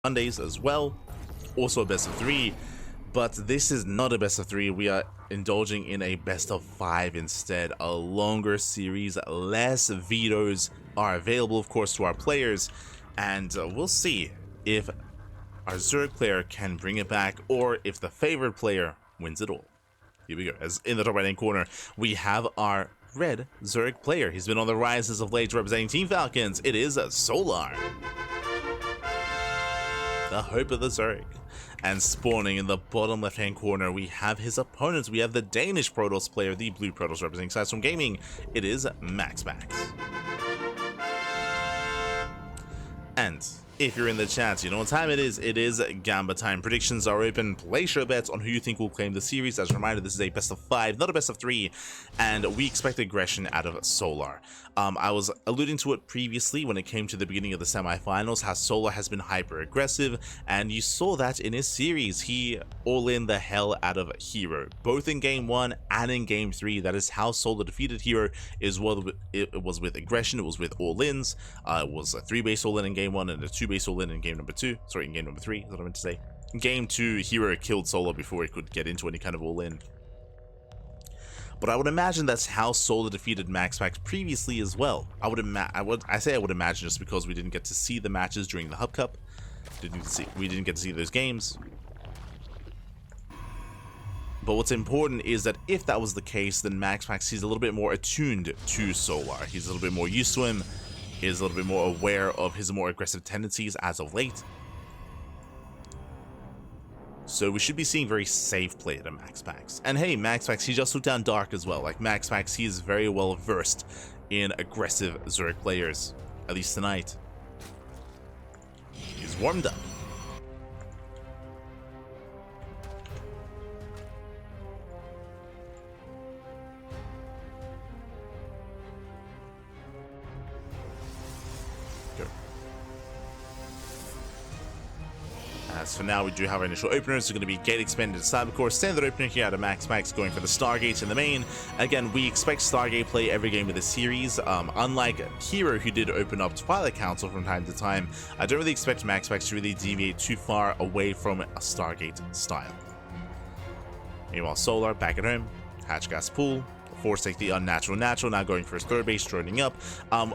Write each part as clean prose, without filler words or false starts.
Mondays as well. Also a best of 3. But this is not a best of 3. We are indulging in a best of 5 instead. A longer series, less vetoes are available, of course, to our players. And we'll see if our Zerg player can bring it back or if the favored player wins it all. Here we go. As in the top right hand corner, we have our red Zerg player. He's been on the rise as of late, representing Team Falcons. It is Solar, the hope of the Zerg. And spawning in the bottom left hand corner, we have his opponents. We have the Danish Protoss player, the blue Protoss representing Sidestorm Gaming. It is MaxPax. And if you're in the chat, you know what time it is. It is Gamba time. Predictions are open. Place your bets on who you think will claim the series. As a reminder, this is a best of 5, not a best of 3, and we expect aggression out of Solar. I was alluding to it previously when it came to the beginning of the semifinals, how Solar has been hyper aggressive, and you saw that in his series. He all-in the hell out of Hero, both in game 1 and in game 3. That is how Solar defeated Hero. It was with aggression, it was with all-ins. It was a 3-base all-in in game 1 and a 2-base all-in in game number 2. Sorry, in game number 3 is what I meant to say. In game 2, Hero killed Solar before he could get into any kind of all-in. But I would imagine that's how Solar defeated MaxPax previously as well. I would imagine just because we didn't get to see the matches during the Hub Cup. We didn't get to see those games. But what's important is that if that was the case, then MaxPax, he's a little bit more attuned to Solar. He's a little bit more used to him. He's a little bit more aware of his more aggressive tendencies as of late. So we should be seeing very safe play to MaxPax. And hey, MaxPax, he just took down Dark as well. Like MaxPax, he is very well versed in aggressive Zerg players, at least tonight. He's warmed up. As for now, we do have our initial openers. They're going to be Gate Expanded Cybercore, standard opener here out of MaxPax, going for the Stargate in the main. Again, we expect Stargate play every game of the series. Unlike Hero, who did open up Twilight Council from time to time, I don't really expect MaxPax to really deviate too far away from a Stargate style. Meanwhile, Solar back at home, Hatch Gas Pool. Forsake the unnatural natural, now going for his third base, droning up.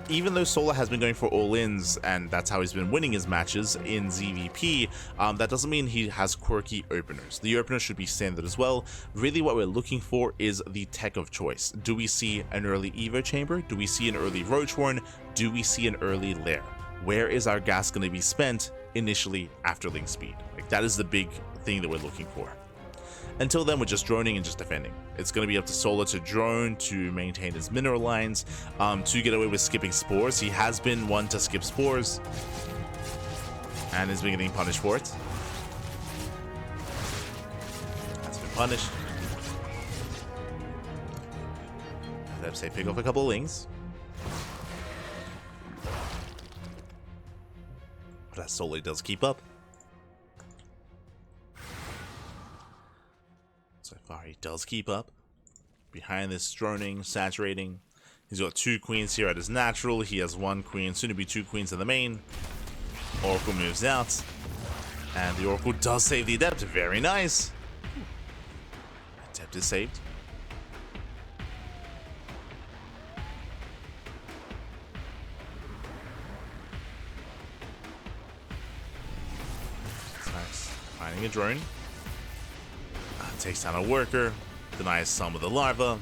Even though Solar has been going for all-ins, and that's how he's been winning his matches in ZVP, that doesn't mean he has quirky openers. The opener should be standard as well. Really what we're looking for is the tech of choice. Do we see an early Evo Chamber? Do we see an early Roach Horn? Do we see an early Lair? Where is our gas going to be spent initially after Link Speed? Like, that is the big thing that we're looking for. Until then, we're just droning and just defending. It's going to be up to Solar to drone, to maintain his mineral lines, to get away with skipping spores. He has been one to skip spores, and is being getting punished for it. That's been punished. Let's say pick off a couple of lings. But that Solar does keep up. So far, he does keep up. Behind this droning, saturating. He's got 2 queens here at his natural. He has 1 queen, soon to be 2 queens in the main. Oracle moves out. And the Oracle does save the Adept. Very nice. Adept is saved. Nice. Finding a drone. Takes down a worker, denies some of the larva.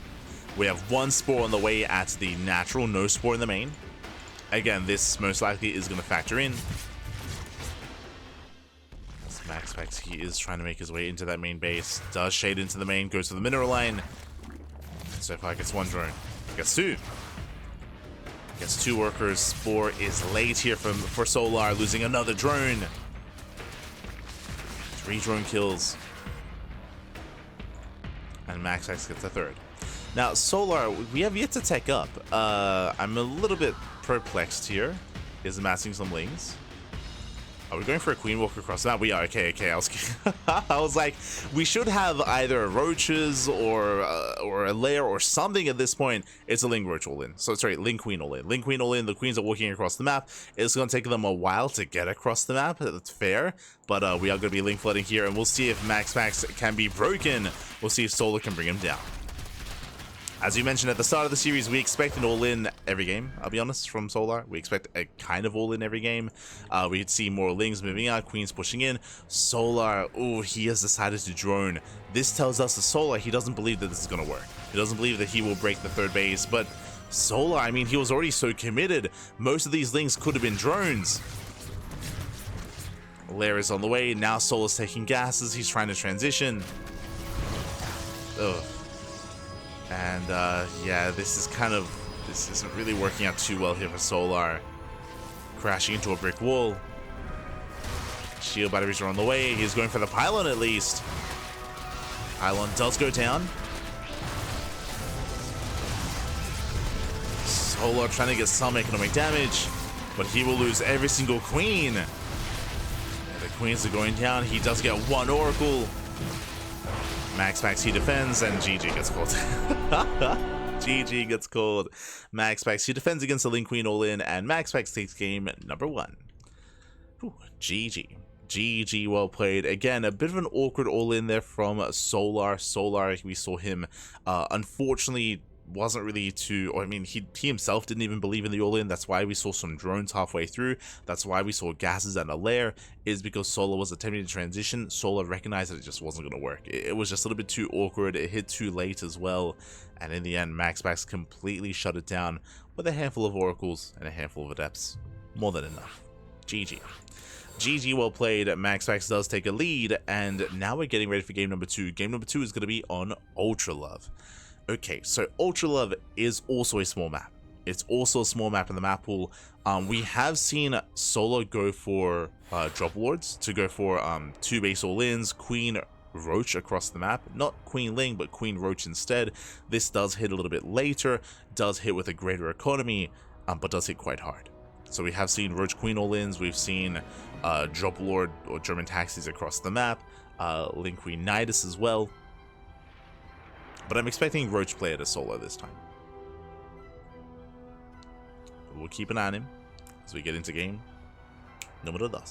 We have 1 spore on the way at the natural, no spore in the main. Again, this most likely is going to factor in. As MaxPax, he is trying to make his way into that main base. Does shade into the main, goes to the mineral line. So far gets 1 drone. Gets 2. Gets 2 workers. Spore is late here for Solar, losing another drone. 3 drone kills. And MaxPax gets a 3rd. Now, Solar, we have yet to tech up. I'm a little bit perplexed here. Is amassing some lings. Are we going for a queen walk across the map? We are. Okay, okay. I was like, we should have either roaches or a lair or something at this point. It's a Ling roach all in. So sorry, Ling queen all in. Ling queen all in. The queens are walking across the map. It's going to take them a while to get across the map. That's fair. But we are going to be Ling flooding here, and we'll see if MaxPax can be broken. We'll see if Solar can bring him down. As you mentioned at the start of the series, we expect an all-in every game, I'll be honest, from Solar. We expect a kind of all-in every game. We'd see more Lings moving out, Queens pushing in. Solar, oh, he has decided to drone. This tells us that Solar, he doesn't believe that this is going to work. He doesn't believe that he will break the third base, but Solar, I mean, he was already so committed. Most of these Lings could have been drones. Lair is on the way. Now Solar's taking gases. He's trying to transition. Ugh. And yeah, this isn't really working out too well here for Solar. Crashing into a brick wall. Shield batteries are on the way. He's going for the pylon at least. Pylon does go down. Solar trying to get some economic damage, but he will lose every single queen. And the queens are going down. He does get one oracle. MaxPax, he defends, and GG gets called. GG gets called. MaxPax, he defends against the Ling Queen all-in, and MaxPax takes game number 1. Ooh, GG. GG, well played. Again, a bit of an awkward all-in there from Solar. Solar, we saw him, unfortunately, wasn't really too, or I mean, he himself didn't even believe in the all-in. That's why we saw some drones halfway through. That's why we saw gases and a lair, is because Solar was attempting to transition. Solar recognized that it just wasn't going to work. It was just a little bit too awkward. It hit too late as well, and in the end, MaxPax completely shut it down with a handful of oracles and a handful of adepts. More than enough. GG. GG, well played. MaxPax does take a lead, and now we're getting ready for game number 2. Game number 2 is going to be on Ultra Love. Okay, so Ultra Love is also a small map. It's also a small map in the map pool. We have seen Solar go for drop lords to go for 2 base all-ins, Queen Roach across the map. Not Queen Ling, but Queen Roach instead. This does hit a little bit later, does hit with a greater economy, but does hit quite hard. So we have seen Roach Queen all-ins, we've seen drop lord or German taxis across the map, Ling Queen Nidus as well. But I'm expecting Roach player to solo this time. We'll keep an eye on him as we get into game number 2. Here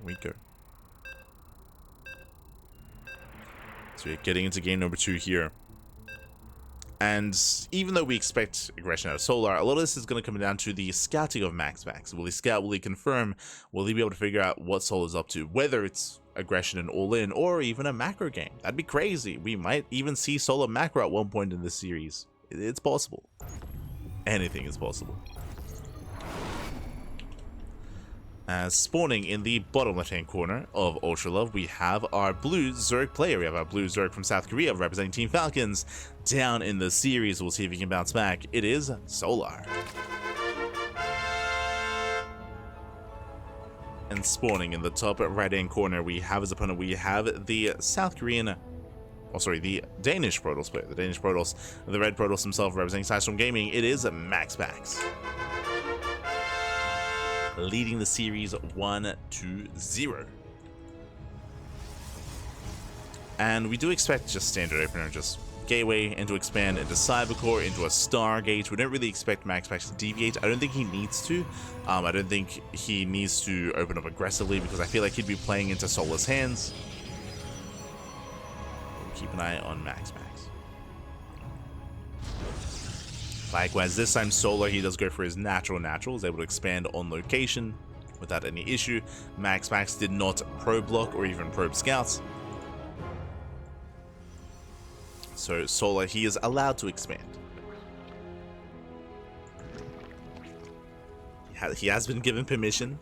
we go. So we're getting into game number 2 here. And even though we expect aggression out of Solar, a lot of this is going to come down to the scouting of MaxPax. Will he scout? Will he confirm? Will he be able to figure out what Solar's up to? Whether it's aggression and all-in or even a macro game. That'd be crazy. We might even see Solar macro at one point in this series. It's possible. Anything is possible. As spawning in the bottom left-hand corner of Ultra Love, we have our blue Zerg player. We have our blue Zerg from South Korea representing Team Falcons. Down in the series, we'll see if he can bounce back. It is Solar. And spawning in the top right-hand corner, we have his opponent. We have the South Korean, oh sorry, the Danish Protoss player. The Danish Protoss, the Red Protoss himself representing Sidestorm Gaming. It is MaxPax, leading the series 1-0. And we do expect just standard opener, just gateway, into expand, into cybercore, into a Stargate. We don't really expect MaxPax to deviate. I don't think he needs to. I don't think he needs to open up aggressively because I feel like he'd be playing into Solar's hands. We'll keep an eye on MaxPax. Likewise, this time Solar, he does go for his natural, is able to expand on location without any issue. MaxPax did not probe block or even probe scouts. So Solar, he is allowed to expand. He has been given permission.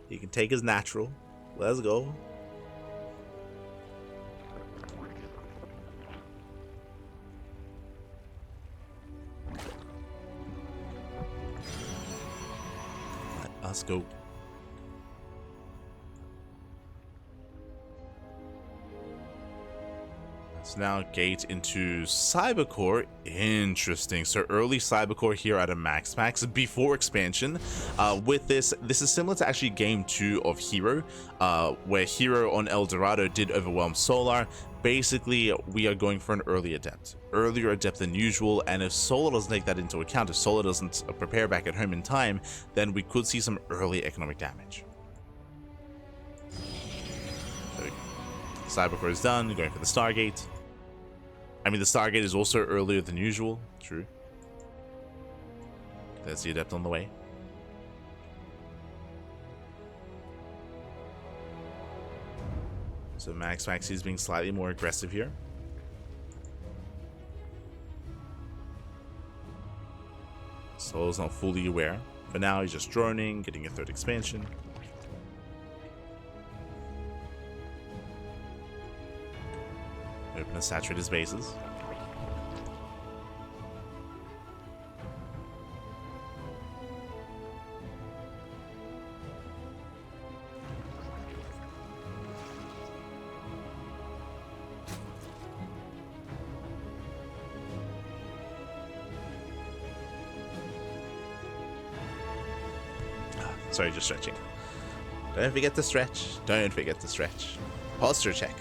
He can take his natural. Let's go. Let's go. So now gate into Cybercore. Interesting. So early Cybercore here out of MaxPax before expansion. With this is similar to actually game 2 of Hero, where Hero on El Dorado did overwhelm Solar. Basically, we are going for an early adept. Earlier adept than usual, and if Solar doesn't take that into account, if Solar doesn't prepare back at home in time, then we could see some early economic damage. Cybercore is done, going for the Stargate. I mean, the Stargate is also earlier than usual. True. There's the adept on the way. So MaxPax is being slightly more aggressive here. Soul's not fully aware. For now, he's just droning, getting a third expansion. Open and saturate his bases. Sorry, just stretching. Don't forget to stretch. Don't forget to stretch. Posture check.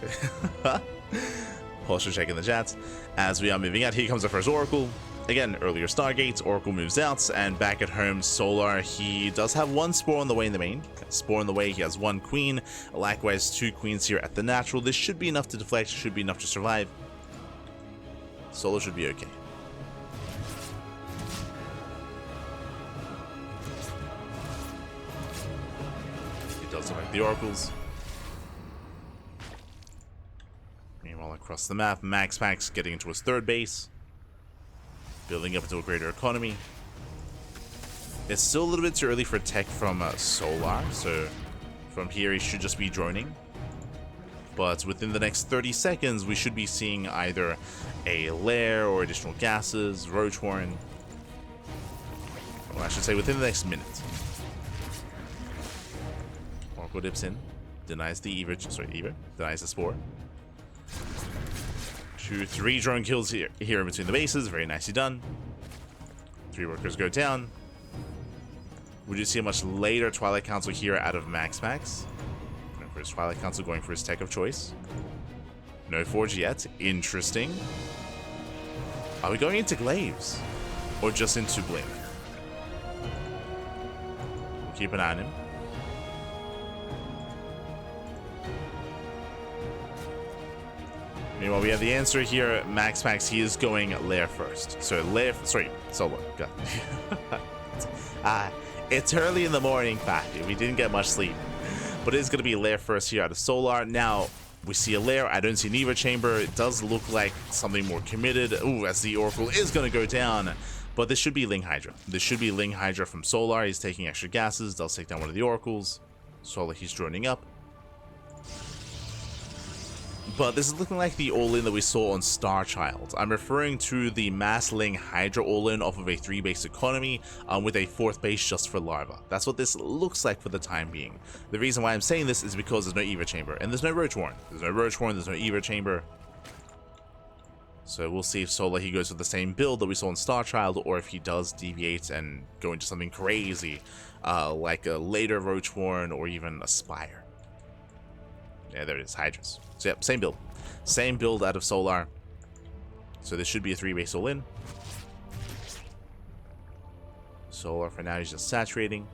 Posture check in the chat. As we are moving out, here comes the first Oracle. Again, earlier Stargates, Oracle moves out, and back at home, Solar, he does have one Spore on the way in the main. Spore on the way, he has one Queen. Likewise, 2 Queens here at the natural. This should be enough to deflect, should be enough to survive. Solar should be okay. Select the Oracles. Meanwhile, across the map, MaxPax getting into his third base, building up into a greater economy. It's still a little bit too early for tech from Solar, so from here he should just be droning. But within the next 30 seconds, we should be seeing either a lair or additional gases, Roach Horn. Well, I should say within the next minute. Oracle dips in, denies the denies the Spore. 2, 3 drone kills here in between the bases, very nicely done. 3 workers go down. Would you see a much later Twilight Council here out of MaxPax? Going for his Twilight Council, going for his tech of choice. No Forge yet, interesting. Are we going into Glaives? Or just into Blink? We'll keep an eye on him. Meanwhile, we have the answer here. MaxPax, he is going lair first. So Solar. God. It's early in the morning, Fatty. We didn't get much sleep. But it is going to be lair first here out of Solar. Now, we see a lair. I don't see an Eva chamber. It does look like something more committed. Ooh, as the Oracle is going to go down. But this should be Ling Hydra. This should be Ling Hydra from Solar. He's taking extra gases. Does take down one of the Oracles. Solar, he's droning up. But this is looking like the all-in that we saw on Starchild. I'm referring to the Mass Ling Hydra all-in off of a 3-base economy with a 4th base just for Larva. That's what this looks like for the time being. The reason why I'm saying this is because there's no Eva Chamber, and there's no Roach Horn. There's no Roach Horn, there's no Eva Chamber. So we'll see if Solar, he goes with the same build that we saw in Starchild, or if he does deviate and go into something crazy, like a later Roach Horn or even a Spire. Yeah, there it is, Hydras. So yep, same build. Same build out of Solar. So this should be a 3-base all-in. Solar for now, he's just saturating.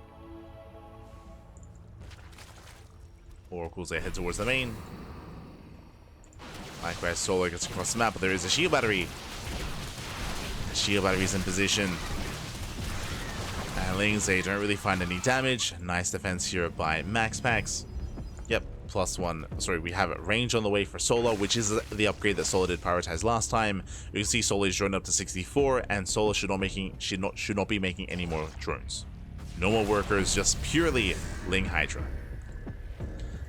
Oracles, they head towards the main. Likewise, Solar gets across the map, but there is a shield battery. The shield battery is in position. And Lings, they don't really find any damage. Nice defense here by MaxPax. Yep, +1. Sorry, we have range on the way for Solar, which is the upgrade that Solar did prioritize last time. You can see Solar is droned up to 64, and Solar should not be making any more drones. No more workers, just purely Ling Hydra.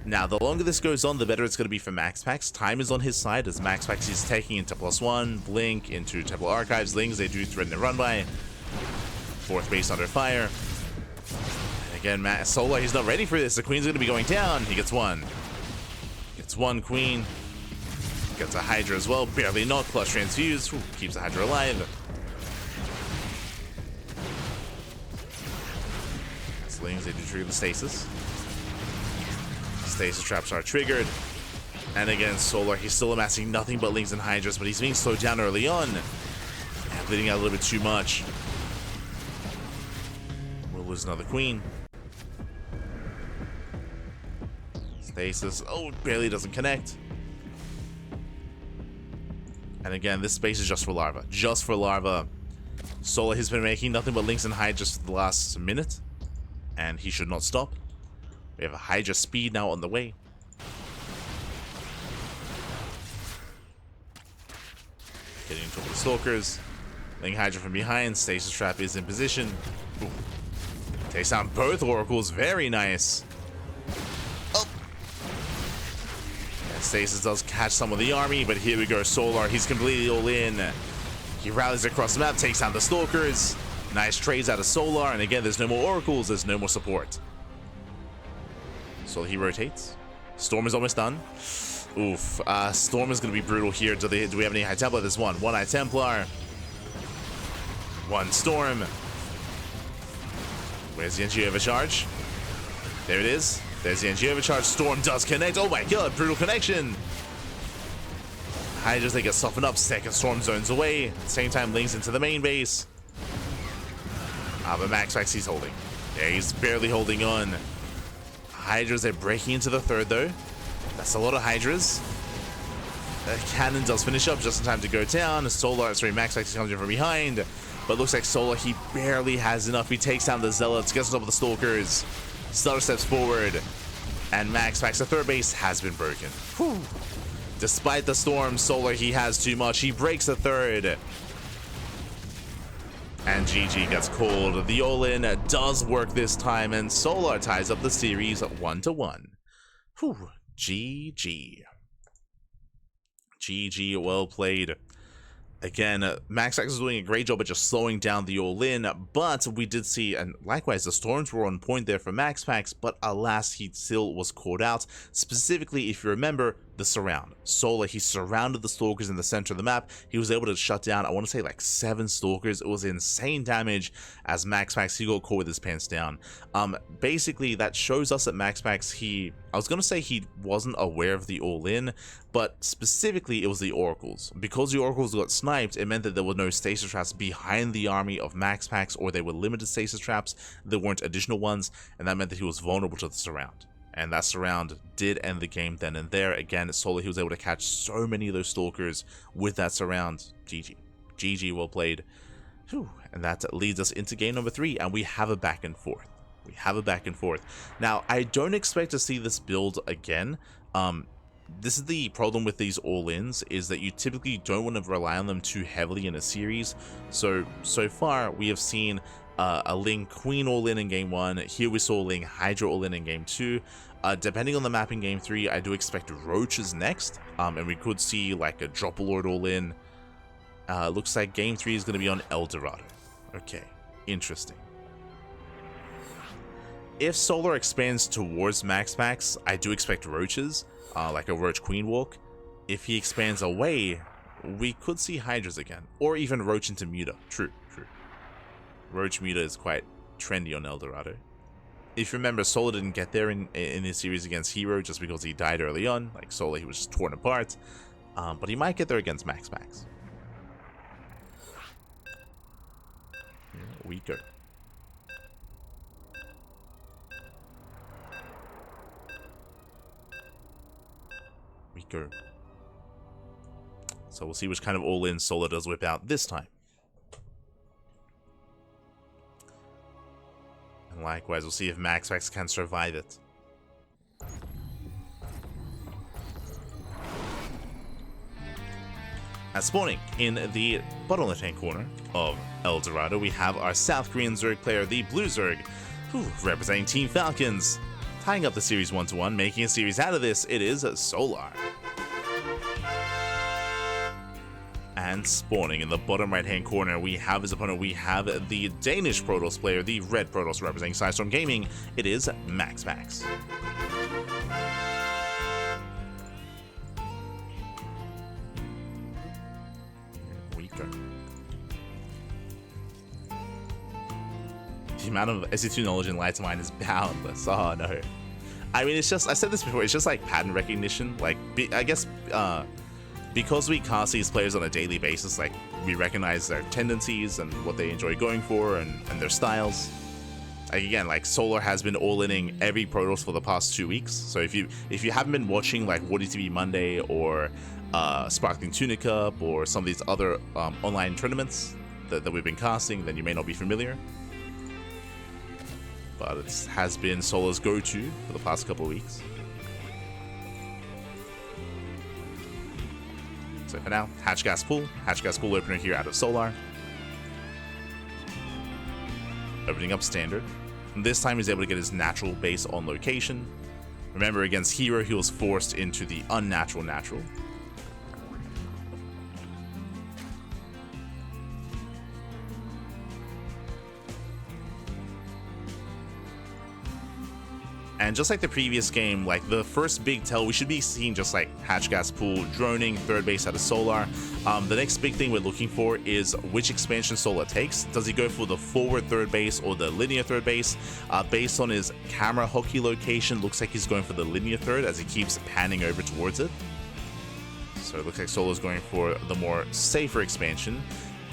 Now, the longer this goes on, the better it's going to be for MaxPax. Time is on his side, as MaxPax is taking into +1, Blink, into Temple Archives. Lings, they do threaten to run by. 4th base under fire. And again, Solar, he's not ready for this. The Queen's going to be going down. He gets one. Gets one Queen. Gets a Hydra as well, barely not. Plus transfuse. Ooh, keeps the Hydra alive. Slings, they do trigger the stasis. Stasis traps are triggered. And again, Solar, he's still amassing nothing but Lings and Hydras, but he's being slowed down early on. And bleeding out a little bit too much. We'll lose another Queen. Stasis, oh, barely doesn't connect. And again, this space is just for Larva. Just for Larva. Solar has been making nothing but Lings and Hydras for the last minute. And he should not stop. We have a Hydra speed now on the way. Getting into the Stalkers. Ling Hydra from behind. Stasis Trap is in position. Ooh. Takes down both Oracles. Very nice. Oh. And Stasis does catch some of the army, but here we go. Solar, he's completely all in. He rallies across the map, takes down the Stalkers. Nice trades out of Solar, and again, there's no more Oracles, there's no more support. So he rotates. Storm is almost done. Oof. Storm is going to be brutal here. Do we have any High Templar? There's one. One High Templar. One Storm. Where's the NG overcharge? There it is. There's the NG overcharge. Storm does connect. Oh my god, brutal connection. Hydras, they get softened up. Second Storm zones away. At the same time, Lings into the main base. But MaxPax, he's holding. Yeah, he's barely holding on. Hydras, they're breaking into the third, though. That's a lot of Hydras. The cannon does finish up just in time to go down. MaxPax comes in from behind. But looks like Solar, he barely has enough. He takes down the Zealots, gets on top of the Stalkers. Stutter steps forward. And MaxPax, the third base, has been broken. Whew. Despite the Storm, Solar, he has too much. He breaks the third. And GG gets called. The all-in does work this time, and Solar ties up the series 1-1. Whew. GG. GG, well played. Again, MaxPax is doing a great job at just slowing down the all-in, but we did see, and likewise, the Storms were on point there for MaxPax, but alas, he still was caught out. Specifically, if you remember, the surround. Solar, he surrounded the Stalkers in the center of the map. He was able to shut down, I want to say, like 7 Stalkers. It was insane damage as MaxPax, he got caught with his pants down. Basically, that shows us that MaxPax, I was going to say he wasn't aware of the all-in, but specifically, it was the Oracles. Because the Oracles got sniped, it meant that there were no stasis traps behind the army of MaxPax, or they were limited stasis traps. There weren't additional ones, and that meant that he was vulnerable to the surround. And that surround did end the game then and there. Again, Solar, he was able to catch so many of those Stalkers with that surround. GG. GG, well played. Whew. And that leads us into game number 3, and we have a back and forth. We have a back and forth. Now, I don't expect to see this build again. This is the problem with these all-ins, is that you typically don't want to rely on them too heavily in a series. So far, we have seen a Ling Queen all-in in game 1. Here we saw Ling Hydra all-in in game 2. Depending on the map in game 3, I do expect Roaches next. And we could see like a Dropper-Lord all-in. Looks like game 3 is going to be on El Dorado. Okay, interesting. If Solar expands towards MaxPax, I do expect Roaches, like a Roach Queen Walk. If he expands away, we could see Hydras again, or even Roach into Muta. True. Roach Muta is quite trendy on El Dorado. If you remember, Solar didn't get there in his series against Hero just because he died early on. Like Solar, he was just torn apart. But he might get there against MaxPax. Here we go. So we'll see which kind of all-in Solar does whip out this time. And likewise, we'll see if MaxPax can survive it. At spawning in the bottom left-hand corner of El Dorado, we have our South Korean Zerg player, the Blue Zerg, representing Team Falcons. Tying up the series 1-1, making a series out of this, it is Solar. And spawning in the bottom right-hand corner, we have his opponent. We have the Danish Protoss player, the Red Protoss representing Sidestorm Gaming. It is MaxPax. amount of SE2 knowledge in Light to Mine is boundless. Oh no. I mean, it's just, I said this before, it's just like pattern recognition. Like, I guess, because we cast these players on a daily basis, like, we recognize their tendencies and what they enjoy going for and their styles. Like, again, like, Solar has been all-inning every Protoss for the past 2 weeks. So if you haven't been watching, like, WarDTV Monday or Sparkling Tuna Cup or some of these other online tournaments that we've been casting, then you may not be familiar. But it has been Solar's go-to for the past couple of weeks. So for now, Hatch Gas Pool opener here out of Solar. Opening up Standard. And this time he's able to get his natural base on location. Remember, against Hero, he was forced into the unnatural natural. And just like the previous game, like the first big tell, we should be seeing just like Hatch Gas Pool, droning, third base out of Solar. The next big thing we're looking for is which expansion Solar takes. Does he go for the forward third base or the linear third base? Based on his camera hockey location, looks like he's going for the linear third as he keeps panning over towards it. So it looks like Solar's going for the more safer expansion.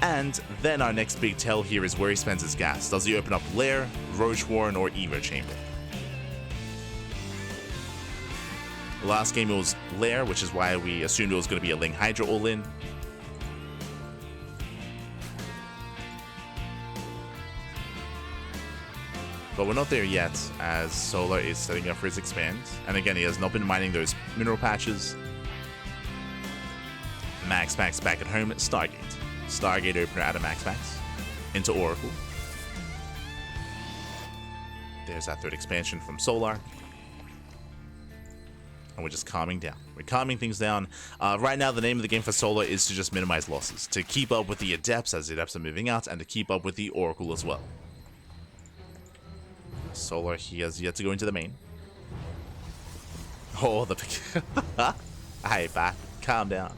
And then our next big tell here is where he spends his gas. Does he open up Lair, Roach Warren, or Evo Chamber? The last game it was Lair, which is why we assumed it was going to be a Ling Hydra all-in. But we're not there yet, as Solar is setting up for his expand. And again, he has not been mining those mineral patches. MaxPax back at home at Stargate. Stargate opener out of MaxPax. Into Oracle. There's that third expansion from Solar. And we're just calming down. We're calming things down. Right now, the name of the game for Solar is to just minimize losses, to keep up with the Adepts as the Adepts are moving out, and to keep up with the Oracle as well. Solar, he has yet to go into the main. Oh, the... Hey, back. Calm down.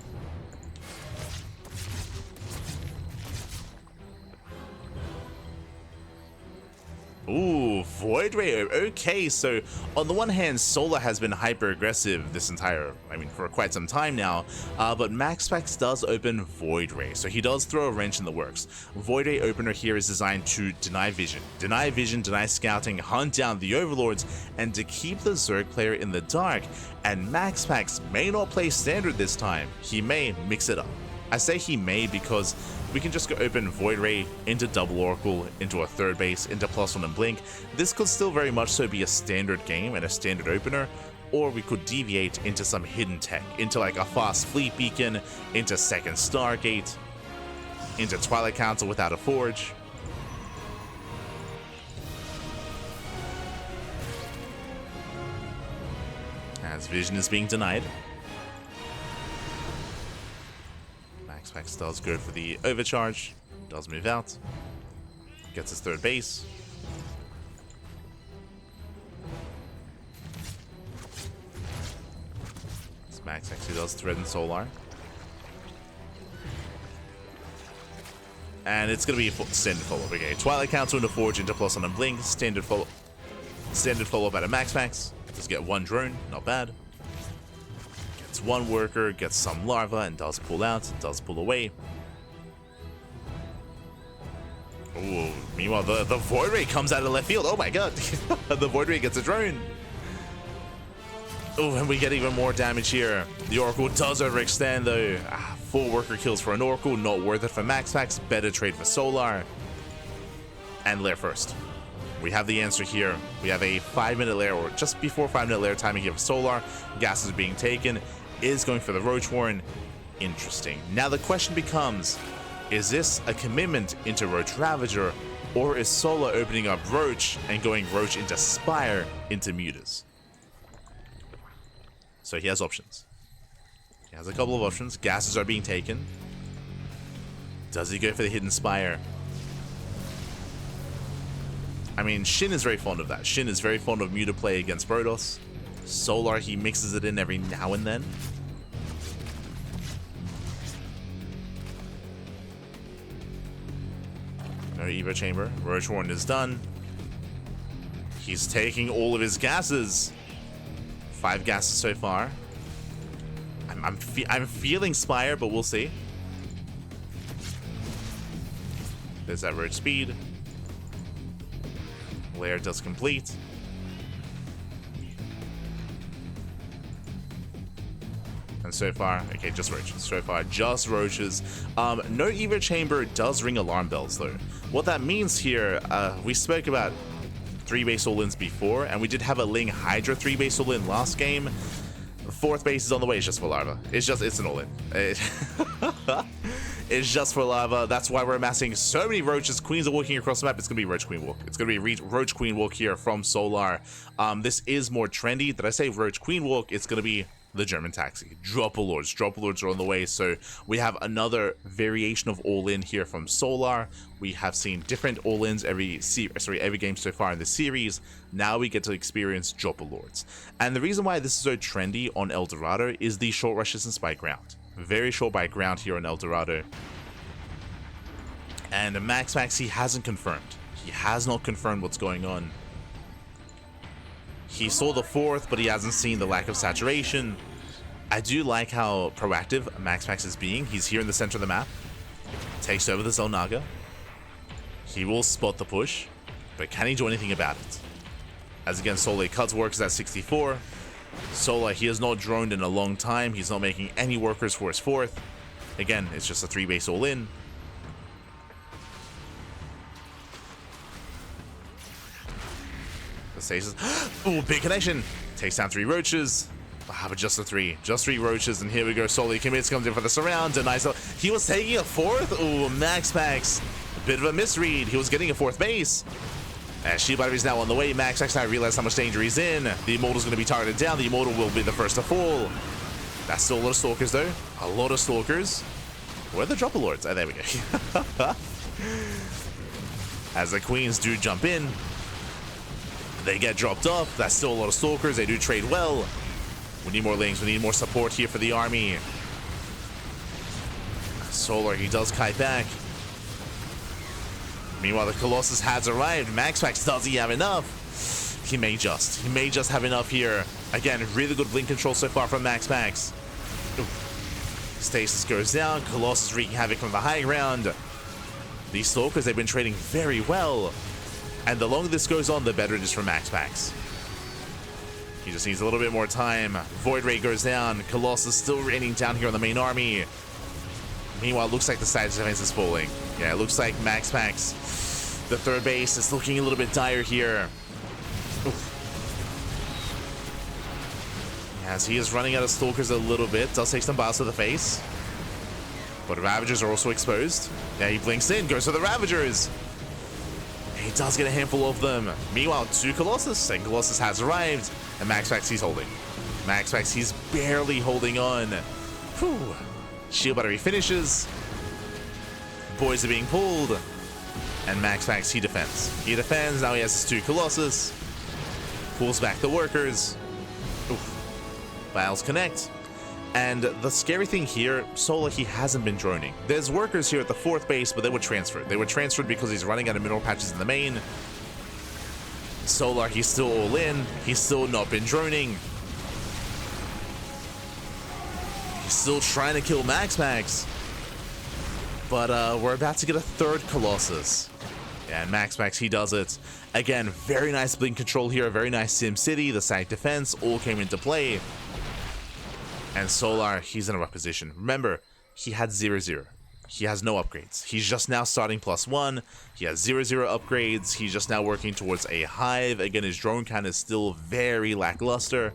Ooh, Void Ray. Okay, so on the one hand, Solar has been hyper aggressive this for quite some time now, but MaxPax does open Void Ray, so he does throw a wrench in the works. Void Ray opener here is designed to deny vision, deny scouting, hunt down the Overlords, and to keep the Zerg player in the dark. And MaxPax may not play Standard this time. He may mix it up. I say he may because we can just go open Void Ray into double Oracle, into a third base, into +1 and Blink. This could still very much so be a standard game and a standard opener, or we could deviate into some hidden tech, into like a fast fleet beacon, into second Stargate, into Twilight Council without a forge. As vision is being denied. MaxPax does go for the overcharge, does move out, gets his third base. MaxPax who does threaten Solar. And it's going to be a standard follow-up. Okay, Twilight Council into Forge into +1 and Blink, standard follow-up out of MaxPax. Just get one drone, not bad. Gets one worker, gets some larva, and does pull out, does pull away. Ooh, meanwhile, the Void Ray comes out of left field. Oh my god, the Void Ray gets a drone. Oh, and we get even more damage here. The Oracle does overextend though. 4 worker kills for an Oracle, not worth it for MaxPax. Better trade for Solar. And Lair first. We have the answer here. We have a 5-minute lair, or just before 5-minute lair timing here for Solar. Gas is being taken. Is going for the Roach Warren. Interesting. Now the question becomes, is this a commitment into Roach Ravager, or is Solar opening up Roach and going Roach into Spire into Mutas? So he has options. He has a couple of options. Gases are being taken. Does he go for the Hidden Spire? I mean, Shin is very fond of that. Shin is very fond of Muta play against Protoss. Solar, he mixes it in every now and then. No Evo Chamber. Roach Warren is done. He's taking all of his gases. 5 gases so far. I'm feeling Spire, but we'll see. There's that road speed. Lair does complete. And so far, okay, just roaches. So far, just roaches. No Evo Chamber does ring alarm bells, though. What that means here, we spoke about 3 base all-ins before, and we did have a Ling Hydra 3 base all-in last game. 4th base is on the way, it's just for larva. It's an all-in. It's just for lava. That's why we're amassing so many roaches. Queens are walking across the map. It's going to be Roach Queen Walk. It's going to be Roach Queen Walk here from Solar. This is more trendy. Did I say Roach Queen Walk? It's going to be the German taxi. Droppalords. Droppalords are on the way. So we have another variation of all-in here from Solar. We have seen different all-ins every game so far in the series. Now we get to experience Droppalords. And the reason why this is so trendy on El Dorado is the short rushes and spike ground. Very short by ground here on El Dorado. And MaxPax, he hasn't confirmed. He has not confirmed what's going on. He saw the 4th, but he hasn't seen the lack of saturation. I do like how proactive MaxPax is being. He's here in the center of the map. Takes over the Zelnaga. He will spot the push, but can he do anything about it? As again, Solar cuts workers at 64. Solar, he has not droned in a long time. He's not making any workers for his 4th. Again, it's just a 3 base all-in. The stasis. Oh, big connection. Takes down 3 roaches. But just a 3. Just 3 roaches. And here we go. Solar commits, comes in for the surround. Denies. He was taking a 4th. Oh, MaxPax. A bit of a misread. He was getting a 4th base. As Shield Battery is now on the way, MaxPax now realized how much danger he's in. The Immortal's going to be targeted down. The Immortal will be the first to fall. That's still a lot of Stalkers, though. A lot of Stalkers. Where are the Droppalords? Oh, there we go. As the Queens do jump in, they get dropped off. That's still a lot of Stalkers. They do trade well. We need more Lings. We need more support here for the army. Solar, he does kite back. Meanwhile, the Colossus has arrived. MaxPax, does he have enough? He may just have enough here. Again, really good blink control so far from MaxPax. Stasis goes down. Colossus wreaking havoc from the high ground. These Stalkers, they've been trading very well. And the longer this goes on, the better it is for MaxPax. He just needs a little bit more time. Void Ray goes down. Colossus still raining down here on the main army. Meanwhile, it looks like the side defense is falling. Yeah, it looks like MaxPax, the 3rd base, is looking a little bit dire here. Oof. As he is running out of Stalkers a little bit. Does take some biles to the face. But Ravagers are also exposed. Yeah, he blinks in, goes for the Ravagers. He does get a handful of them. Meanwhile, 2 Colossus. Second Colossus has arrived. And MaxPax, he's holding. MaxPax, he's barely holding on. Whew. Shield Battery finishes. Boys are being pulled. And MaxPax, he defends. He defends. Now he has his 2 Colossus. Pulls back the workers. Oof. Biles connect. And the scary thing here, Solar, he hasn't been droning. There's workers here at the 4th base, but they were transferred. They were transferred because he's running out of mineral patches in the main. Solar, he's still all in. He's still not been droning. He's still trying to kill MaxPax. But we're about to get a 3rd Colossus. Yeah, and MaxPax, he does it. Again, very nice blink control here. Very nice Sim City. The side defense all came into play. And Solar, he's in a rough position. Remember, he had 0-0. He has no upgrades. He's just now starting +1. He has 0-0 upgrades. He's just now working towards a hive. Again, his drone count is still very lackluster.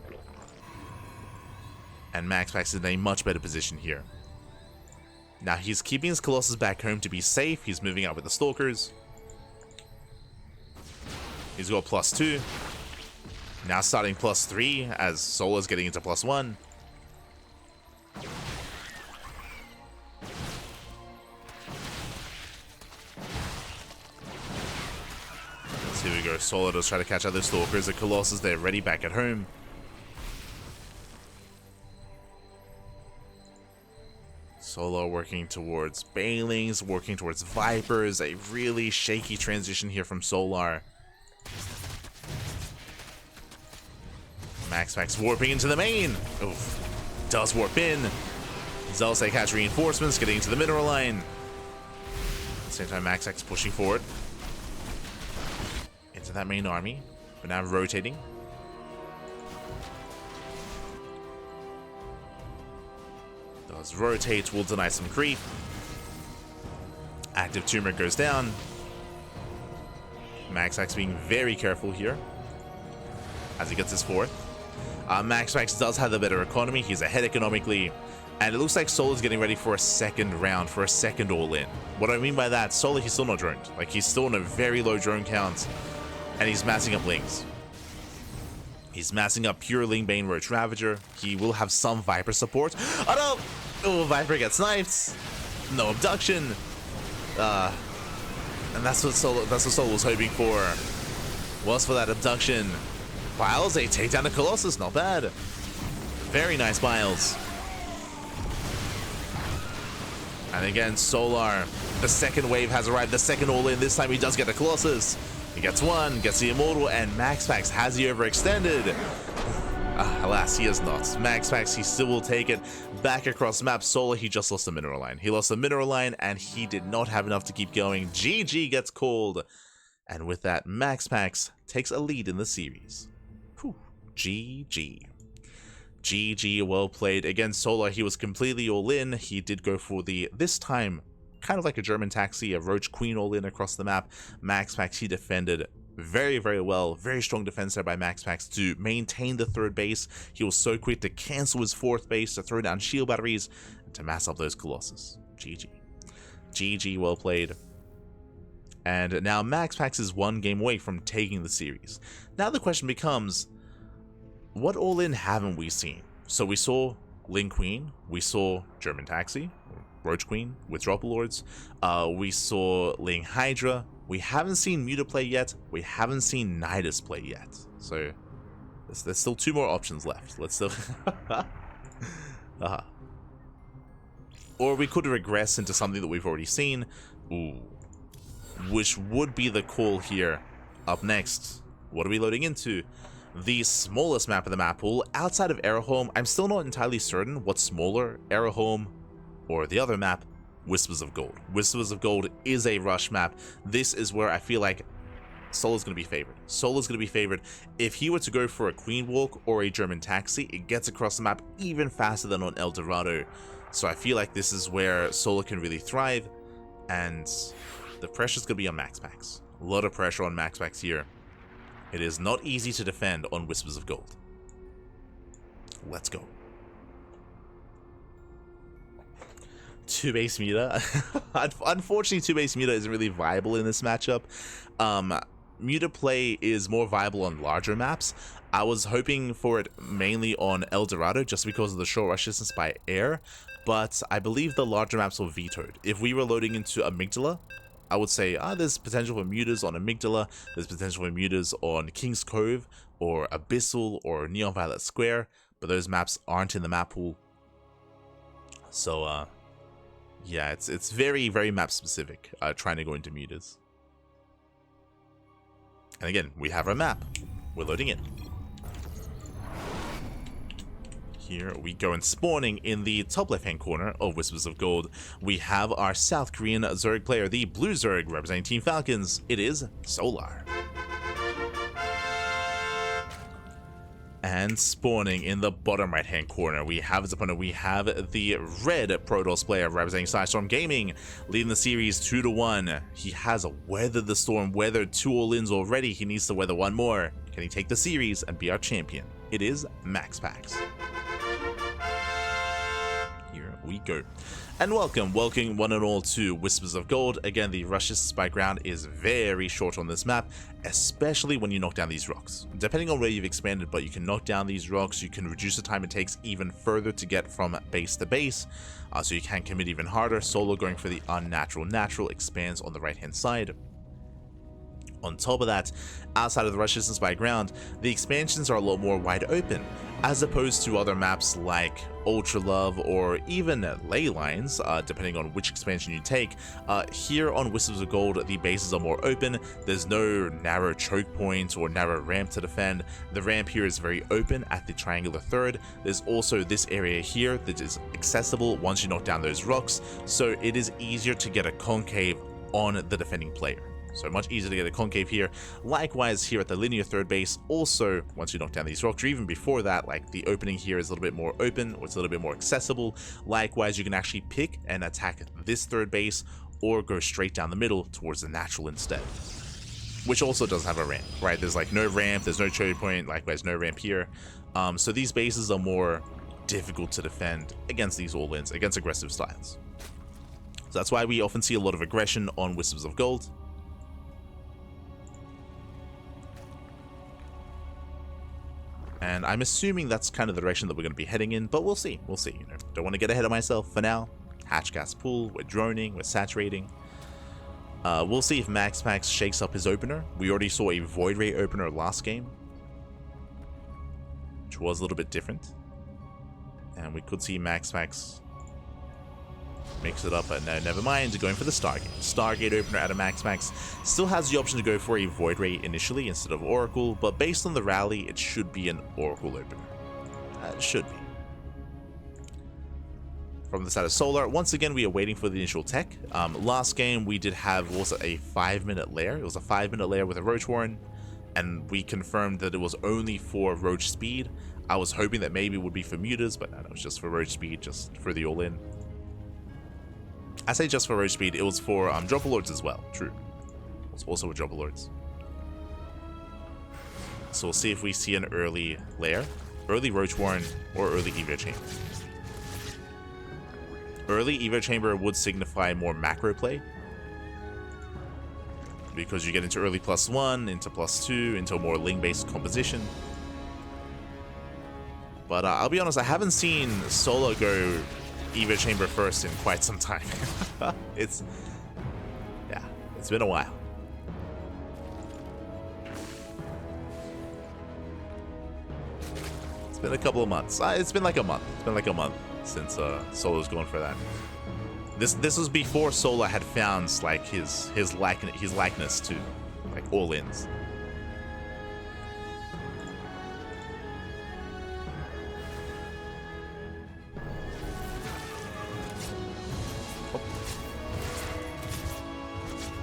And MaxPax is in a much better position here. Now, he's keeping his Colossus back home to be safe. He's moving out with the Stalkers. He's got +2. Now starting +3 as Solar's getting into +1. So here we go. Solar does try to catch other Stalkers. The Colossus, they're ready back at home. Solar working towards Banelings, working towards Vipers. A really shaky transition here from Solar. MaxPax warping into the main. Oof. Does warp in. Zelsek has reinforcements getting into the mineral line. At the same time, MaxPax pushing forward into that main army, but now rotating. Does rotate, will deny some creep. Active tumor goes down. MaxPax being very careful here as he gets his fourth. MaxPax does have the better economy. He's ahead economically. And it looks like Solo's getting ready for a second round, for a second all-in. What I mean by that, Solo, he's still not droned. Like, he's still on a very low drone count. And he's massing up Lings. He's massing up pure Ling Bane Roach Ravager. He will have some Viper support. Oh no! Oh, Viper gets sniped. No abduction. And that's what Solo was hoping for. Was for that abduction. Biles, a takedown to Colossus, not bad. Very nice Biles. And again, Solar, the second wave has arrived, the second all-in. This time he does get the Colossus. He gets one, gets the Immortal, and MaxPax has he overextended. Alas, he has not. MaxPax, he still will take it back across the map. Solar, he just lost the mineral line. He lost the mineral line, and he did not have enough to keep going. GG gets called. And with that, MaxPax takes a lead in the series. Whew. GG. GG, well played. Again, Solar, he was completely all in. He did go for the, this time, kind of like a German taxi, a Roach Queen all in across the map. MaxPax, he defended very, very well. Very strong defense there by MaxPax to maintain the third base. He was so quick to cancel his fourth base, to throw down shield batteries, and to mass up those Colossus. GG. GG, well played. And now MaxPax is one game away from taking the series. Now the question becomes, what all-in haven't we seen? So we saw Ling Queen, we saw German Taxi, Roach Queen with Dropper Lords, we saw Ling Hydra, we haven't seen Muta play yet, we haven't seen Nidus play yet. So there's still two more options left. Let's still... Or we could regress into something that we've already seen. Ooh. Which would be the call here. Up next, what are we loading into? The smallest map of the map pool, outside of Aerohome. I'm still not entirely certain what's smaller, Aerohome or the other map, Whispers of Gold. Whispers of Gold is a rush map. This is where I feel like Solo's going to be favored. Solo's going to be favored. If he were to go for a Queen Walk or a German Taxi, it gets across the map even faster than on El Dorado. So I feel like this is where Solo can really thrive, and the pressure's going to be on MaxPax. A lot of pressure on MaxPax here. It is not easy to defend on Whispers of Gold. Let's go. 2-base Muta. Unfortunately, 2-base Muta isn't really viable in this matchup. Muta play is more viable on larger maps. I was hoping for it mainly on El Dorado just because of the short rush distance by air, but I believe the larger maps were vetoed. If we were loading into Amygdala, I would say, there's potential for mutas on Amygdala, there's potential for mutas on King's Cove, or Abyssal, or Neon Violet Square, but those maps aren't in the map pool. So, yeah, it's very, very map specific, trying to go into mutas. And again, we have our map. We're loading in. Here we go, and spawning in the top left-hand corner of Whispers of Gold, we have our South Korean Zerg player, the Blue Zerg, representing Team Falcons. It is Solar. And spawning in the bottom right-hand corner, we have his opponent. We have the red Protoss player, representing Sidestorm Gaming, leading the series 2-1. He has weathered the storm, weathered 2 all-ins already. He needs to weather one more. Can he take the series and be our champion? It is MaxPax. We go. And welcome one and all to Whispers of Gold. Again, the rush distance by ground is very short on this map, especially when you knock down these rocks. Depending on where you've expanded, but you can knock down these rocks, you can reduce the time it takes even further to get from base to base, so you can commit even harder. Solo going for the unnatural natural expands on the right hand side. On top of that, outside of the rush distance by ground, the expansions are a lot more wide open, as opposed to other maps like Ultra Love or even Ley Lines, depending on which expansion you take. Here on Wisps of Gold, the bases are more open. There's no narrow choke point or narrow ramp to defend. The ramp here is very open at the triangular third. There's also this area here that is accessible once you knock down those rocks, so it is easier to get a concave on the defending player. So much easier to get a concave here. Likewise here at the linear third base, also once you knock down these rocks, or even before that, like the opening here is a little bit more open, or it's a little bit more accessible. Likewise, you can actually pick and attack this third base or go straight down the middle towards the natural instead, which also does have a ramp, right? There's like no ramp, there's no choke point, likewise no ramp here. So these bases are more difficult to defend against these all-ins, against aggressive styles. So that's why we often see a lot of aggression on Wisps of Gold. And I'm assuming that's kind of the direction that we're going to be heading in, but we'll see. We'll see. You know, don't want to get ahead of myself for now. Hatch gas pool, we're droning, we're saturating. We'll see if MaxPax shakes up his opener. We already saw a Void Ray opener last game, which was a little bit different. And we could see MaxPax mix it up, but no, never mind, going for the Stargate. Stargate opener out of MaxPax still has the option to go for a Void Ray initially instead of Oracle, but based on the rally, it should be an Oracle opener. It should be. From the side of Solar, once again, we are waiting for the initial tech. Last game, we did have also a 5-minute lair. It was a 5-minute lair with a Roach Warren, and we confirmed that it was only for Roach speed. I was hoping that maybe it would be for Mutas, but no, it was just for Roach speed, just for the all-in. I say just for Roach speed, it was for Dropper Lords as well, true. It was also with Dropper Lords. So we'll see if we see an early lair, early Roach Warren, or early Evo Chamber. Early Evo Chamber would signify more macro play, because you get into early +1, into +2, into a more Ling-based composition. But I'll be honest, I haven't seen Solo go Evo Chamber first in quite some time. It's been a while. It's been a couple of months. It's been like a month. It's been like a month since Solo's going for that. This was before Solo had found like his likeness to like all-ins.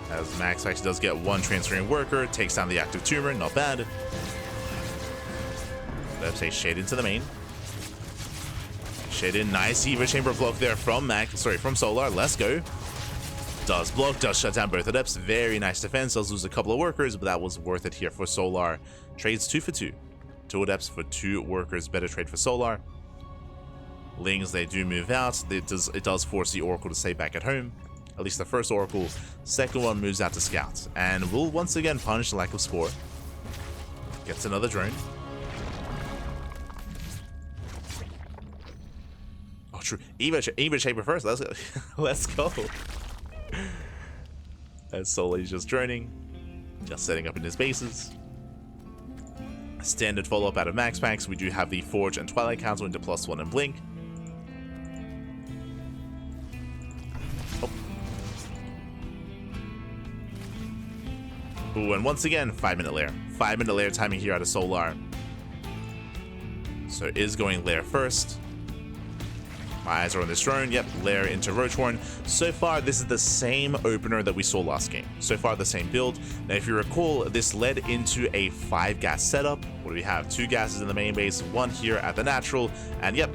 As MaxPax does get one transferring worker, takes down the active tumor, not bad. Let's say shade into the main. Shade in, nice Evo Chamber block there from from Solar. Let's go. Does block, does shut down both adepts. Very nice defense. Does lose a couple of workers, but that was worth it here for Solar. Trades 2 for 2. 2 adepts for 2 workers. Better trade for Solar. Lings, they do move out. It does force the Oracle to stay back at home. At least the first Oracle. Second one moves out to Scout. And will once again punish the lack of score. Gets another drone. Oh, true. Evo Chamber first. Let's go. Let's go. As Solar's just droning. Just setting up in his bases. Standard follow-up out of MaxPax. We do have the Forge and Twilight Council into +1 and Blink. Ooh, and once again, 5-minute lair. 5-minute lair timing here out of Solar. So is going lair first. My eyes are on this drone. Yep, lair into Roach Warren. So far, this is the same opener that we saw last game. So far, the same build. Now, if you recall, this led into a 5-gas setup. What do we have? 2 gases in the main base, 1 here at the natural, and yep,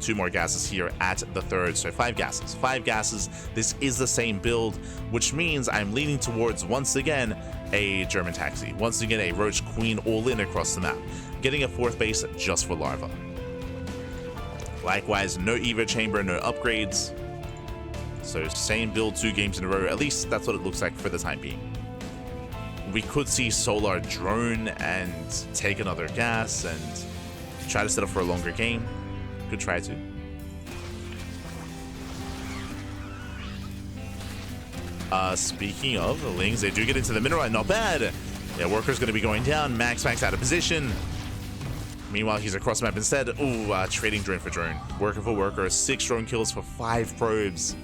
2 more gases here at the third. So 5 gases. 5 gases. This is the same build, which means I'm leaning towards, once again, a German taxi. Once again, a Roach Queen all-in across the map. Getting a 4th base just for Larva. Likewise, no Evo Chamber, no upgrades. So same build 2 games in a row. At least that's what it looks like for the time being. We could see Solar drone and take another gas and try to set up for a longer game. Could try to. Speaking of the Lings, they do get into the mineral, not bad. Yeah, worker's going to be going down. MaxPax out of position. Meanwhile, he's across map instead. Ooh, trading drone for drone. Worker for worker. 6 drone kills for 5 probes.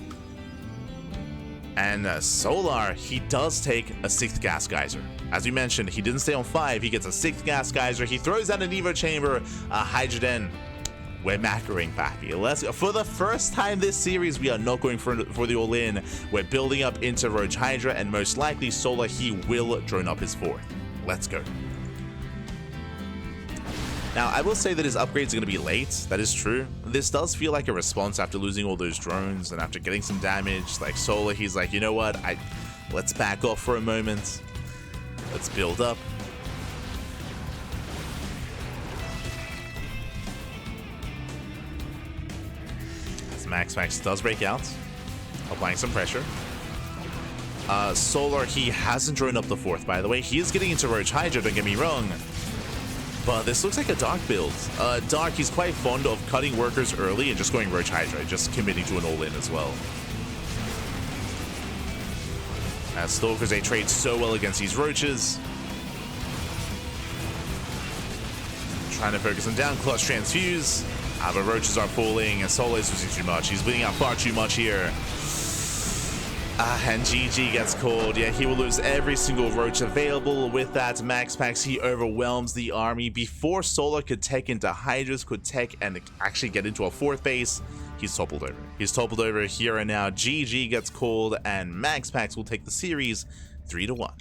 And Solar, he does take a 6th gas geyser. As we mentioned, he didn't stay on 5. He gets a 6th gas geyser. He throws out an Evo chamber. Hydrogen. We're macroing, Pappy. Let's go. For the first time this series, we are not going for the all-in. We're building up into Roach Hydra, and most likely Solar, he will drone up his 4th. Let's go. Now, I will say that his upgrades are going to be late. That is true. This does feel like a response after losing all those drones and after getting some damage. Like Solar, he's like, you know what? Let's back off for a moment. Let's build up. As MaxPax does break out, applying some pressure. Solar, he hasn't drawn up the 4th, by the way. He is getting into Roach Hydra, don't get me wrong. But this looks like a Dark build. Dark, he's quite fond of cutting workers early and just going Roach Hydra, just committing to an all-in as well. As Stalkers, they trade so well against these Roaches. Trying to focus them down, clutch transfuse. But Roaches are falling, and Solar is losing too much. He's bleeding out far too much here. And GG gets called. Yeah, he will lose every single Roach available. With that, MaxPax, he overwhelms the army. Before Solar could tech into Hydras, could tech and actually get into a 4th base, he's toppled over. He's toppled over here and now. GG gets called, and MaxPax will take the series 3-1.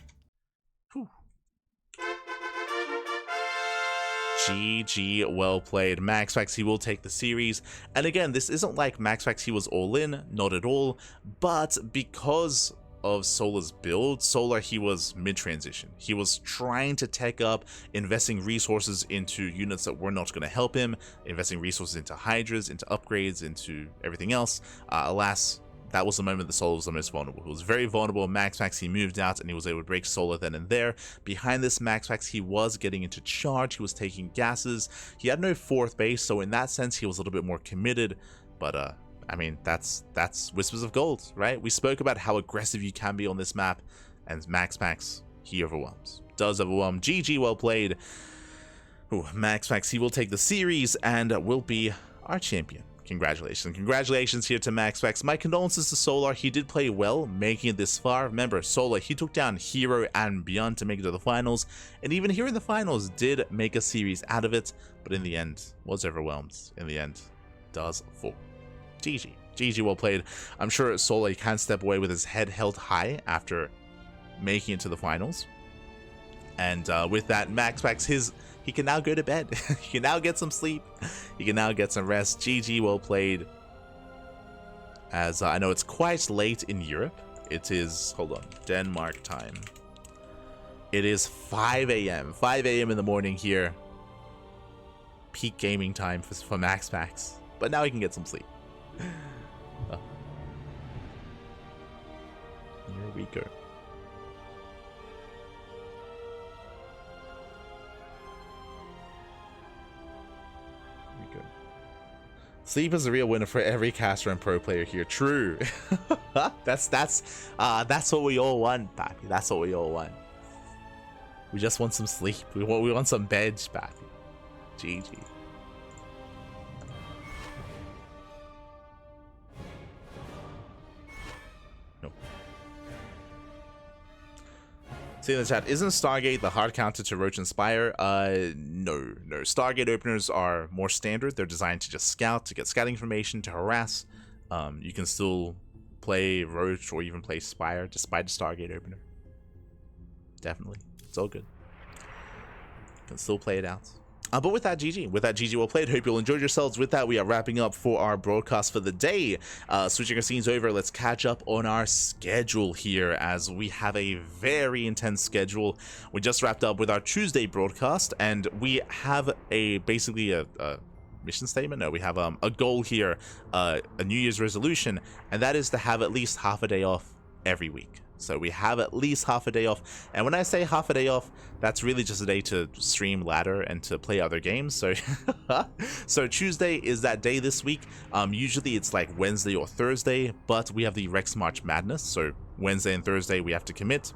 GG, well played. MaxPax, he will take the series. And again, this isn't like MaxPax, he was all in, not at all. But because of Solar's build, Solar, he was mid-transition. He was trying to tech up, investing resources into units that were not going to help him, investing resources into Hydras, into upgrades, into everything else. Alas, that was the moment that Solar was the most vulnerable. He was very vulnerable. MaxPax, he moved out and he was able to break Solar then and there. Behind this, MaxPax, he was getting into charge. He was taking gases. He had no 4th base, so in that sense, he was a little bit more committed. But, I mean, that's Whispers of Gold, right? We spoke about how aggressive you can be on this map, and MaxPax, he overwhelms. Does overwhelm. GG, well played. Ooh, MaxPax, he will take the series and will be our champion. Congratulations. Congratulations here to MaxPax. My condolences to Solar. He did play well, making it this far. Remember, Solar, he took down Hero and Beyond to make it to the finals, and even here in the finals did make a series out of it, but in the end, was overwhelmed. In the end, does fall. GG. GG, well played. I'm sure Solar can step away with his head held high after making it to the finals. And with that, MaxPax, he can now go to bed. He can now get some sleep. He can now get some rest. GG, well played. As I know it's quite late in Europe. It is, hold on, Denmark time. It is 5 a.m. 5 a.m. in the morning here. Peak gaming time for MaxPax. But now he can get some sleep. Oh. Here we go. Sleep is a real winner for every caster and pro player here. True. that's what we all want, Pappy. That's what we all want. We just want some sleep. We want some beds, Pappy. GG. No. See in the chat, isn't Stargate the hard counter to Roach and Spire? No. Stargate openers are more standard. They're designed to just scout, to get scouting information, to harass. You can still play Roach or even play Spire despite the Stargate opener. Definitely. It's all good. You can still play it out. But with that, GG. With that, GG, well played. Hope you all enjoyed yourselves. With that, we are wrapping up for our broadcast for the day. Switching our scenes over, let's catch up on our schedule here, as we have a very intense schedule. We just wrapped up with our Tuesday broadcast, and we have basically a mission statement. No, we have a goal here, a New Year's resolution, and that is to have at least half a day off every week. So we have at least half a day off, and when I say half a day off, that's really just a day to stream ladder and to play other games. So so Tuesday is that day this week. Usually it's like Wednesday or Thursday, but we have the Rex March Madness, so Wednesday and Thursday we have to commit.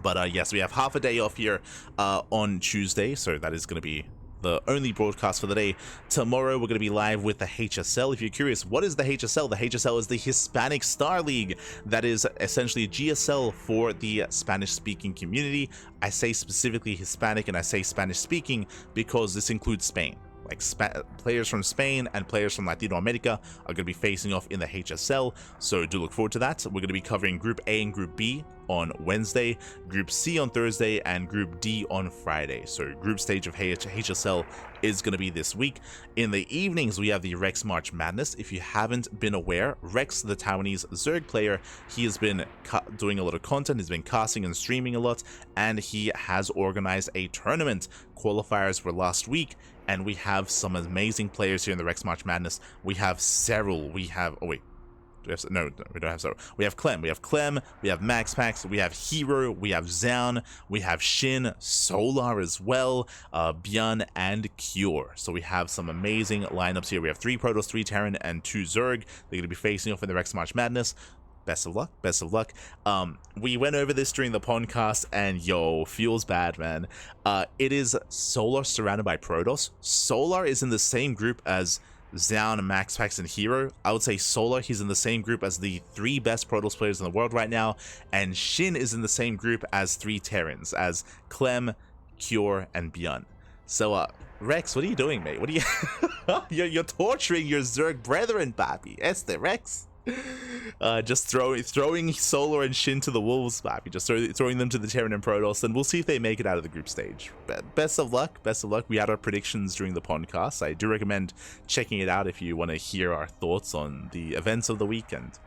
But yes, we have half a day off here on Tuesday, so that is going to be the only broadcast for the day. Tomorrow we're going to be live with the HSL. If you're curious, what is the HSL is the Hispanic Star League. That is essentially GSL for the Spanish-speaking community. I say specifically Hispanic and I say Spanish-speaking because this includes Spain. Like players from Spain and players from Latino America are going to be facing off in the HSL, so do look forward to that. We're going to be covering Group A and Group B on Wednesday, Group C on Thursday, and Group D on Friday. So group stage of HSL is going to be this week. In the evenings, we have the Rex March Madness. If you haven't been aware, Rex, the Taiwanese Zerg player, he has been doing a lot of content, he's been casting and streaming a lot, and he has organized a tournament. Qualifiers were last week, and we have some amazing players here in the Rex March Madness. We have several. We have, oh wait, no, we don't have several. We have Clem, we have MaxPax, we have Hero, we have Zan, we have Shin, Solar as well, Byun, and Cure. So we have some amazing lineups here. We have 3 Protoss, 3 Terran, and 2 Zerg. They're going to be facing off in the Rex March Madness. Best of luck, best of luck. We went over this during the podcast, and yo, feels bad, man. It is Solar surrounded by Protoss. Solar is in the same group as Zan, MaxPax, and Hero. I would say Solar, he's in the same group as the 3 best Protoss players in the world right now, and Shin is in the same group as 3 Terrans, as Clem, Cure, and Byun. So, Rex, what are you doing, mate? What are you... you're torturing your Zerg brethren, Bobby. Este, Rex. Just throwing Solar and Shin to the wolves, Bobby. Just throwing them to the Terran and Protoss, and we'll see if they make it out of the group stage. Best of luck, best of luck. We had our predictions during the podcast. I do recommend checking it out if you want to hear our thoughts on the events of the weekend,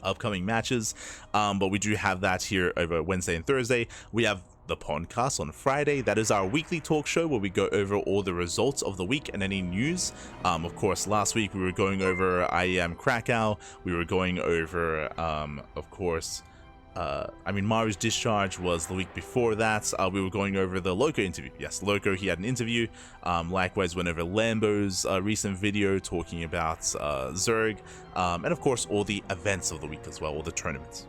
upcoming matches. But we do have that here over Wednesday and Thursday. We have the podcast on Friday. That is our weekly talk show where we go over all the results of the week and any news. Of course, last week we were going over IEM Krakow. We were going over, of course, Maru's discharge was the week before that. We were going over the Loco interview. Yes, Loco, he had an interview. Likewise, went over Lambo's recent video talking about Zerg. And of course, all the events of the week as well, all the tournaments.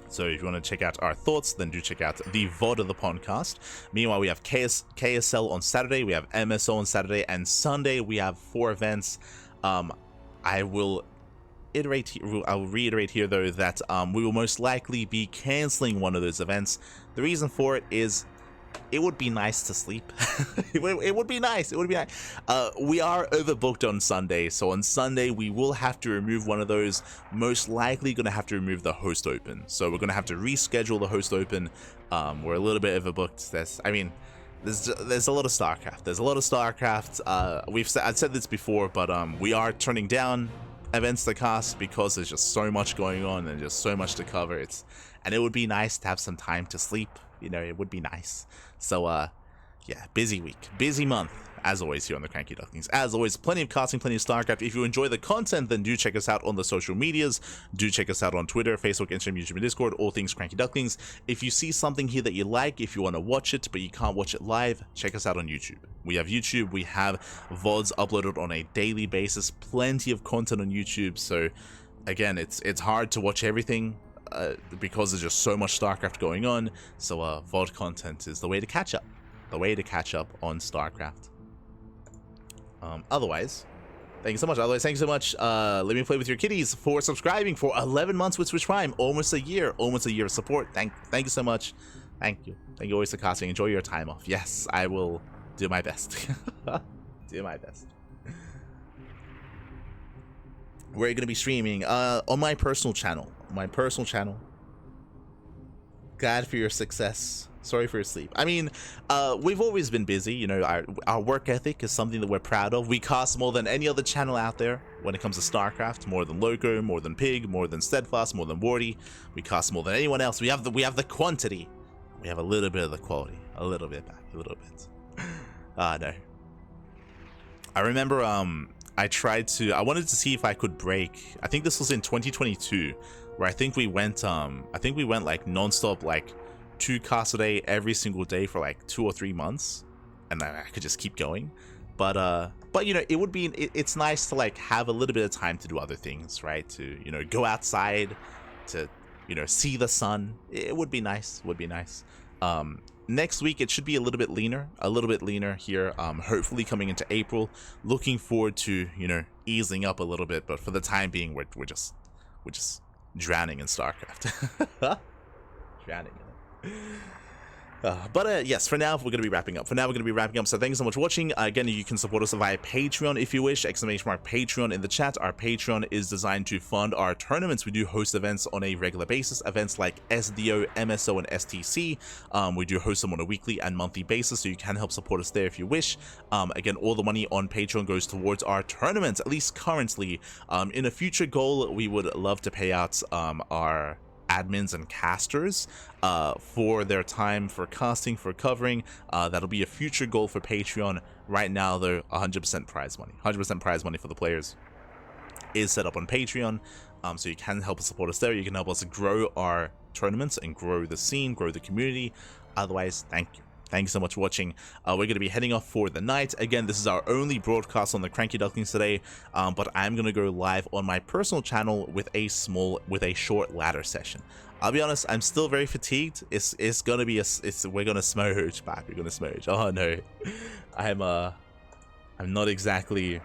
So if you want to check out our thoughts, then do check out the VOD of the podcast. Meanwhile, we have KSL on Saturday, we have MSO on Saturday, and Sunday we have 4 events. I will reiterate here though that we will most likely be canceling one of those events. The reason for it is it would be nice to sleep. it would be nice. We are overbooked on Sunday, so on Sunday we will have to remove one of those. Most likely going to have to remove the host open, so we're going to have to reschedule the host open. We're a little bit overbooked. There's a lot of StarCraft. I've said this before, but we are turning down events to cast because there's just so much going on and just so much to cover. And it would be nice to have some time to sleep. You know, it would be nice. So, yeah, busy week, busy month, as always, here on the Cranky Ducklings. As always, plenty of casting, plenty of StarCraft. If you enjoy the content, then do check us out on the social medias. Do check us out on Twitter, Facebook, Instagram, YouTube, and Discord, all things Cranky Ducklings. If you see something here that you like, if you want to watch it, but you can't watch it live, check us out on YouTube. We have YouTube, we have VODs uploaded on a daily basis, plenty of content on YouTube. So, again, it's hard to watch everything, because there's just so much StarCraft going on. So VOD content is the way to catch up. On StarCraft. Otherwise, thank you so much. Let me play with your kitties for subscribing for 11 months with Twitch Prime. Almost a year of support. Thank you so much. Thank you always for casting. Enjoy your time off. Yes, I will do my best. Do my best. We're going to be streaming on my personal channel. Glad for your success. Sorry for your sleep. I mean, we've always been busy. You know, our work ethic is something that we're proud of. We cast more than any other channel out there when it comes to StarCraft. More than Loco, more than Pig, more than Steadfast, more than Wardy. We cast more than anyone else. We have the quantity. We have a little bit of the quality. A little bit back. A little bit. No. I remember I wanted to see if I could break. I think this was in 2022, where I think we went like nonstop, like 2 casts a day every single day for like 2 or 3 months, and I could just keep going. But you know, it's nice to like have a little bit of time to do other things, right? To, you know, go outside, to, you know, see the sun. It would be nice. next week it should be a little bit leaner here. Hopefully coming into April, looking forward to, you know, easing up a little bit. But for the time being, we're just drowning in StarCraft. Drowning in it. Yes, for now, we're going to be wrapping up. So thank you so much for watching. Again, you can support us via Patreon if you wish. !Patreon in the chat. Our Patreon is designed to fund our tournaments. We do host events on a regular basis. Events like SDO, MSO, and STC. We do host them on a weekly and monthly basis, so you can help support us there if you wish. Again, all the money on Patreon goes towards our tournaments, at least currently. In a future goal, we would love to pay out our admins and casters for their time for casting, for covering. That'll be a future goal for Patreon. Right now, though, 100% prize money. 100% prize money for the players is set up on Patreon. So you can help us support us there. You can help us grow our tournaments and grow the scene, grow the community. Otherwise, thank you. Thank you so much for watching. We're going to be heading off for the night. Again, this is our only broadcast on the Cranky Ducklings today, but I'm going to go live on my personal channel with a short ladder session. I'll be honest, I'm still very fatigued. It's going to be we're going to smooch back. We're going to smooch. Oh no. I'm not exactly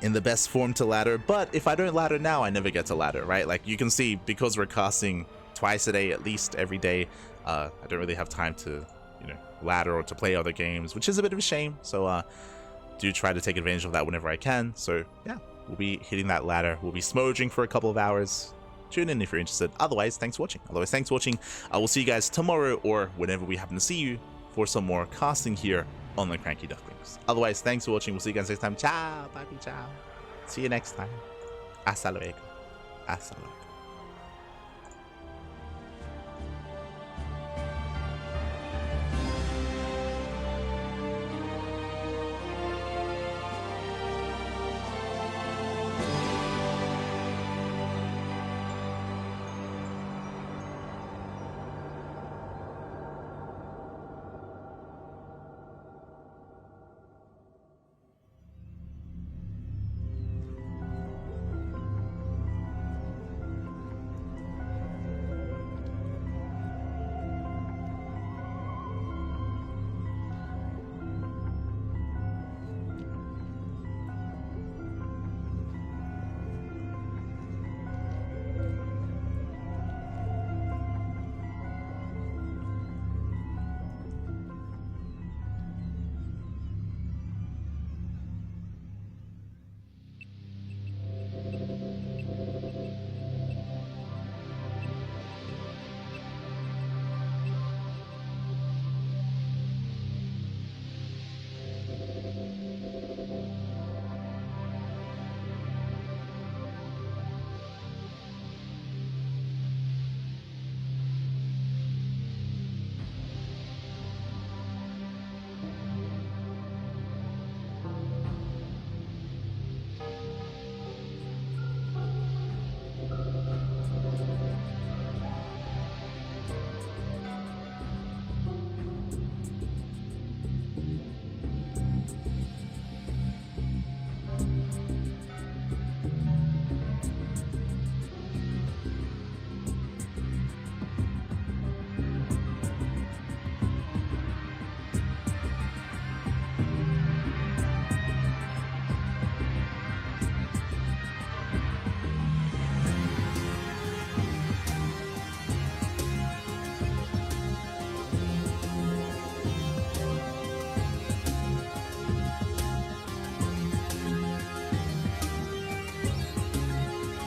in the best form to ladder, but if I don't ladder now, I never get to ladder, right? Like you can see, because we're casting twice a day, at least every day, I don't really have time to, you know, ladder or to play other games, which is a bit of a shame. So do try to take advantage of that whenever I can. So yeah, we'll be hitting that ladder. We'll be smoging for a couple of hours. Tune in if you're interested. Otherwise, thanks for watching. We'll see you guys tomorrow or whenever we happen to see you for some more casting here on the Cranky Ducklings. Otherwise, thanks for watching. We'll see you guys next time. Ciao, papi, ciao. See you next time. Hasta luego. Hasta luego.